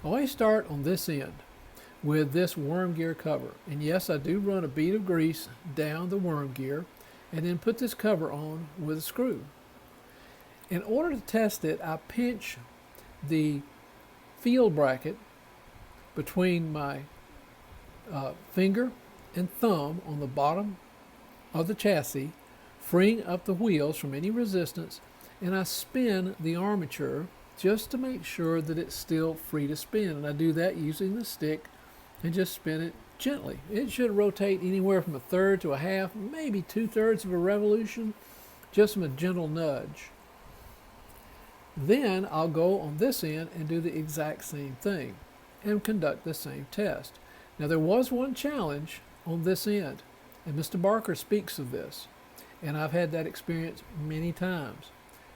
always start on this end with this worm gear cover. And yes, I do run a bead of grease down the worm gear and then put this cover on with a screw. In order to test it, I pinch the field bracket between my finger and thumb on the bottom of the chassis, freeing up the wheels from any resistance, and I spin the armature just to make sure that it's still free to spin. And I do that using the stick and just spin it gently. It should rotate anywhere from a third to a half, maybe 2/3 of a revolution, just from a gentle nudge. Then I'll go on this end and do the exact same thing and conduct the same test. Now there was one challenge on this end, and Mr. Barker speaks of this, and I've had that experience many times.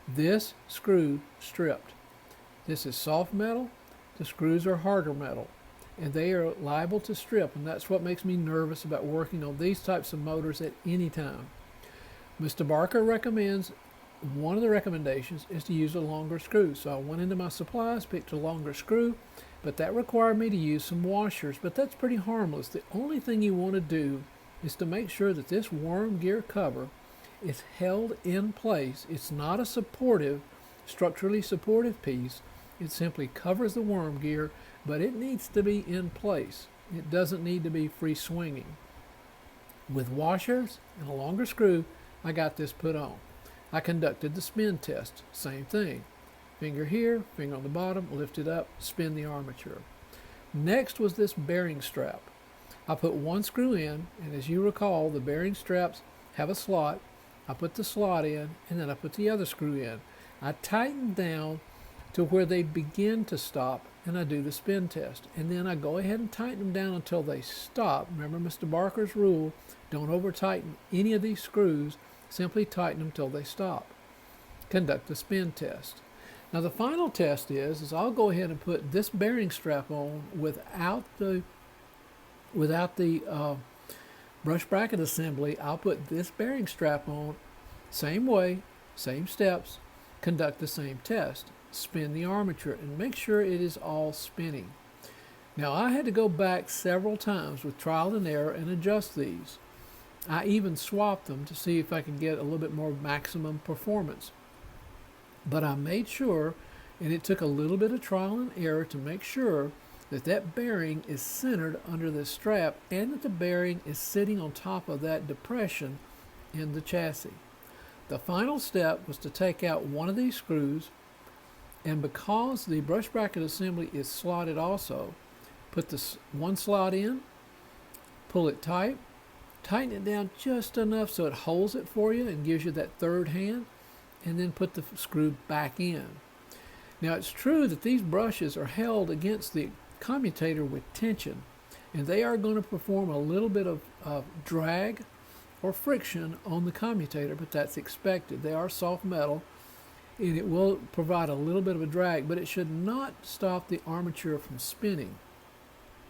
This screw stripped. This is soft metal, the screws are harder metal, and they are liable to strip, and that's what makes me nervous about working on these types of motors at any time. Mr. Barker recommends, one of the recommendations is to use a longer screw. So I went into my supplies, picked a longer screw, but that required me to use some washers, but that's pretty harmless. The only thing you want to do is to make sure that this worm gear cover is held in place. It's not a structurally supportive piece. It simply covers the worm gear, but it needs to be in place. It doesn't need to be free swinging. With washers and a longer screw, I got this put on. I conducted the spin test, same thing. Finger here, finger on the bottom, lift it up, spin the armature. Next was this bearing strap. I put one screw in, and as you recall, the bearing straps have a slot. I put the slot in, and then I put the other screw in. I tighten down to where they begin to stop, and I do the spin test. And then I go ahead and tighten them down until they stop. Remember Mr. Barker's rule, don't over tighten any of these screws. Simply tighten them till they stop. Conduct the spin test. Now the final test is I'll go ahead and put this bearing strap on without the brush bracket assembly. I'll put this bearing strap on, same way, same steps, conduct the same test. Spin the armature and make sure it is all spinning. Now I had to go back several times with trial and error and adjust these. I even swapped them to see if I could get a little bit more maximum performance. But I made sure, and it took a little bit of trial and error to make sure that that bearing is centered under this strap and that the bearing is sitting on top of that depression in the chassis. The final step was to take out one of these screws, and because the brush bracket assembly is slotted also, put this one slot in, pull it tight, tighten it down just enough so it holds it for you and gives you that third hand, and then put the screw back in. Now it's true that these brushes are held against the commutator with tension, and they are going to perform a little bit of drag or friction on the commutator, but that's expected. They are soft metal, and it will provide a little bit of a drag, but it should not stop the armature from spinning.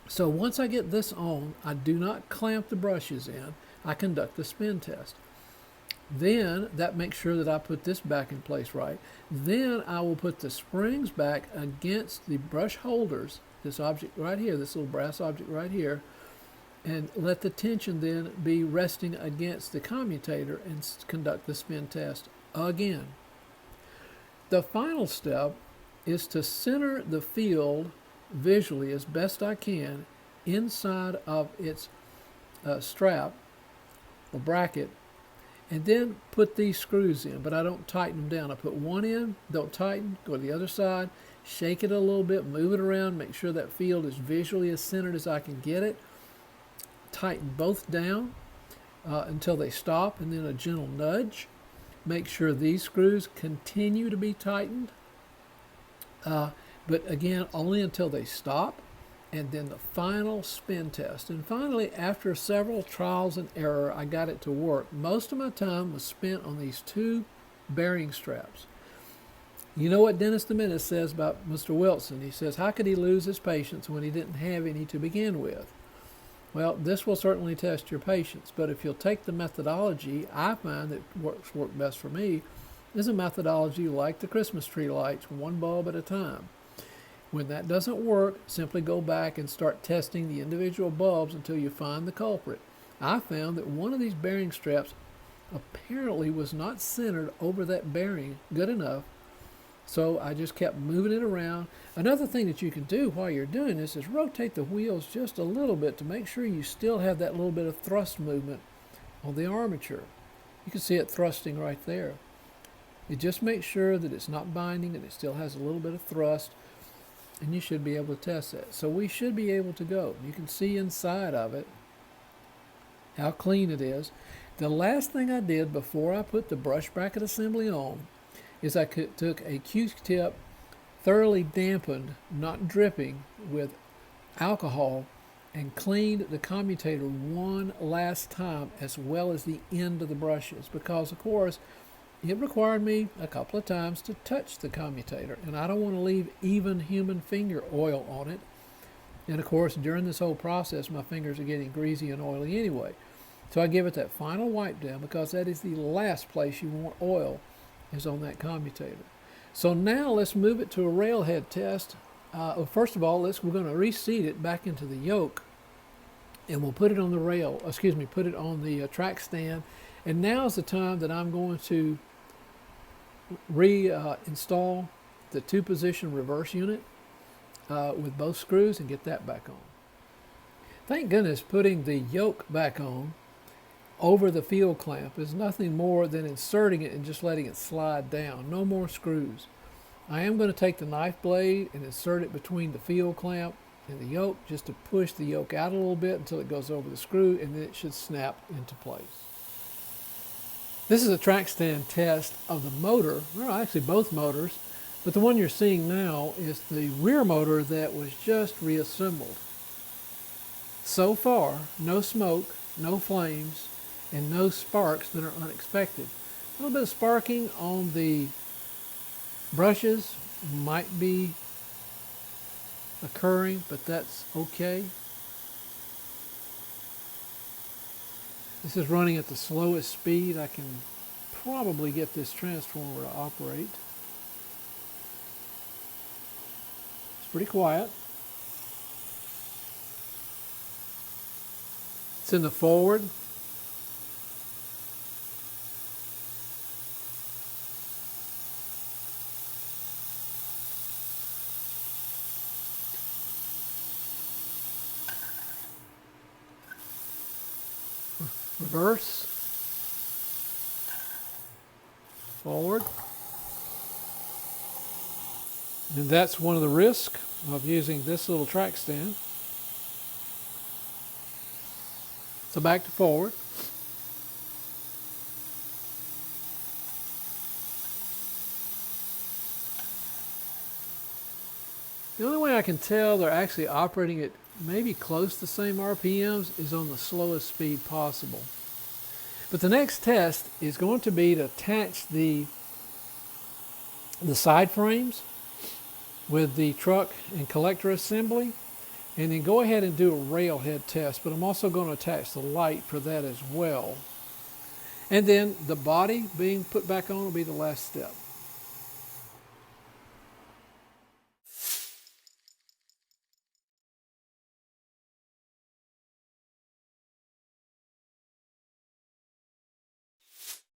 So once I get this on, I do not clamp the brushes in. I conduct the spin test. Then that makes sure that I put this back in place right. Then I will put the springs back against the brush holders, this object right here, this little brass object right here, and let the tension then be resting against the commutator and conduct the spin test again. The final step is to center the field visually as best I can inside of its strap or bracket, and then put these screws in, but I don't tighten them down. I put one in, don't tighten, go to the other side, shake it a little bit, move it around, make sure that field is visually as centered as I can get it, tighten both down until they stop, and then a gentle nudge. Make sure these screws continue to be tightened, but again, only until they stop, and then the final spin test. And finally, after several trials and error, I got it to work. Most of my time was spent on these two bearing straps. You know what Dennis the Menace says about Mr. Wilson? He says, how could he lose his patience when he didn't have any to begin with? Well, this will certainly test your patience, but if you'll take the methodology I find that works best for me is a methodology like the Christmas tree lights, one bulb at a time. When that doesn't work, simply go back and start testing the individual bulbs until you find the culprit. I found that one of these bearing straps apparently was not centered over that bearing good enough, so I just kept moving it around. Another thing that you can do while you're doing this is rotate the wheels just a little bit to make sure you still have that little bit of thrust movement on the armature. You can see it thrusting right there. It just makes sure that it's not binding and it still has a little bit of thrust, and you should be able to test that. So we should be able to go. You can see inside of it how clean it is. The last thing I did before I put the brush bracket assembly on is I took a Q-tip, thoroughly dampened, not dripping, with alcohol, and cleaned the commutator one last time, as well as the end of the brushes, because of course it required me a couple of times to touch the commutator, and I don't want to leave even human finger oil on it. And of course, during this whole process, my fingers are getting greasy and oily anyway. So I give it that final wipe down, because that is the last place you want oil, is on that commutator. So now let's move it to a railhead test. First of all, we're going to reseat it back into the yoke, and we'll put it on the put it on the track stand. And now is the time that I'm going to reinstall the 2-position reverse unit with both screws and get that back on. Thank goodness putting the yoke back on over the field clamp is nothing more than inserting it and just letting it slide down. No more screws. I am going to take the knife blade and insert it between the field clamp and the yoke, just to push the yoke out a little bit until it goes over the screw, and then it should snap into place. This is a track stand test of the motor, well, actually both motors, but the one you're seeing now is the rear motor that was just reassembled. So far, no smoke, no flames, and no sparks that are unexpected. A little bit of sparking on the brushes might be occurring, but that's okay. This is running at the slowest speed I can probably get this transformer to operate. It's pretty quiet. It's in the forward. Reverse, forward, and that's one of the risks of using this little track stand. So back to forward. The only way I can tell they're actually operating at maybe close to the same RPMs is on the slowest speed possible. But the next test is going to be to attach the side frames with the truck and collector assembly, and then go ahead and do a railhead test. But I'm also going to attach the light for that as well. And then the body being put back on will be the last step.